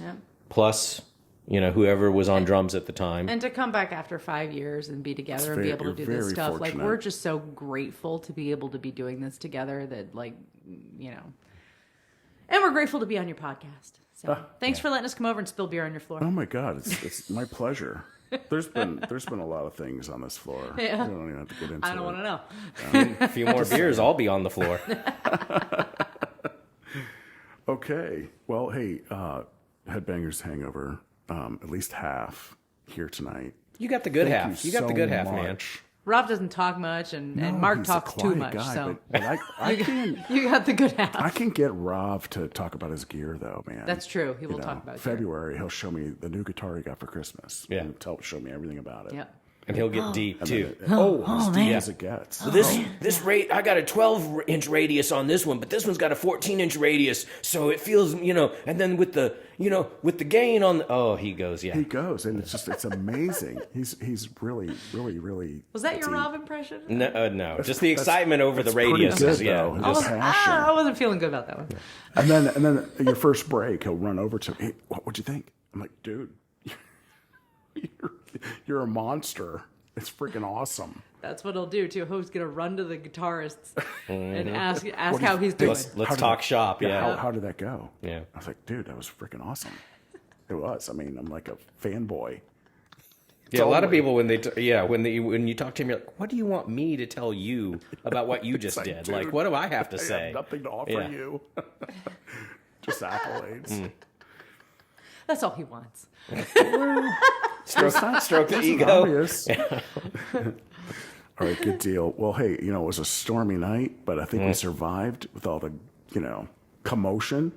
plus whoever was on drums at the time. And to come back after 5 years and be together and be able to do this stuff. Fortunate. We're just so grateful to be able to be doing this together that and we're grateful to be on your podcast. So thanks for letting us come over and spill beer on your floor. Oh my God. It's my pleasure. There's been a lot of things on this floor. Yeah. We don't even have to get into it. I don't want to know. A few more beers, I'll be on the floor. Okay. Well, hey, Headbangers Hangover, at least half here tonight. You got the good Thank half. You got so the good half, man. much Rob doesn't talk much, and Mark he's a talks too quiet much. guy, So but I can you got the good half. I can get Rob to talk about his gear though, man. That's true. He will talk about gear. February. He'll show me the new guitar he got for Christmas. Yeah. And show me everything about it. Yeah. And he'll get deep too. As deep as it gets. This rate, I got a 12-inch radius on this one, but this one's got a 14-inch radius, so it feels, and then with the gain on he goes, He goes, and it's amazing. He's really, really, really. Was that your deep. Rob impression? No, just the excitement over the pretty radius. good, Yeah. though. His passion. I wasn't feeling good about that one. And then your first break, he'll run over to me. Hey, what'd you think? I'm like, dude, you're a monster. It's freaking awesome. That's what he'll do too. He's gonna run to the guitarists and ask how he's doing. Let's talk shop. Yeah. How did that go? Yeah. I was like, dude, that was freaking awesome. It was. I mean, I'm like a fanboy. Yeah, a lot of people when you talk to him, you're like, "What do you want me to tell you about what you just did? Dude, Like, what do I have to I say?" have nothing to offer you. Just accolades. That's all he wants. Stroke the ego. Obvious. All right, good deal. Well, hey, it was a stormy night, but I think we survived with all the, commotion.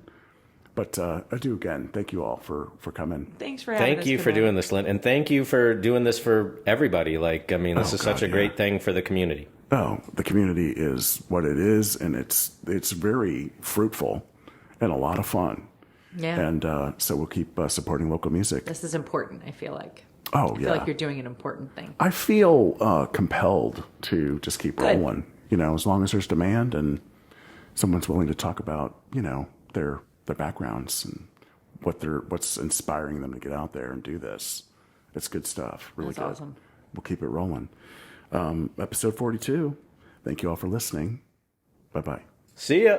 But I do again. Thank you all for coming. Thanks for having us. Thank you for doing this, Lynn, and thank you for doing this for everybody. Like, I mean, this is such a great thing for the community. Oh, the community is what it is, and it's very fruitful and a lot of fun. Yeah. And so we'll keep supporting local music. This is important, I feel like. Oh, I feel like you're doing an important thing. I feel compelled to just keep rolling, as long as there's demand and someone's willing to talk about, their backgrounds and what's inspiring them to get out there and do this. It's good stuff. Really That's good. awesome. We'll keep it rolling. Episode 42. Thank you all for listening. Bye-bye. See ya.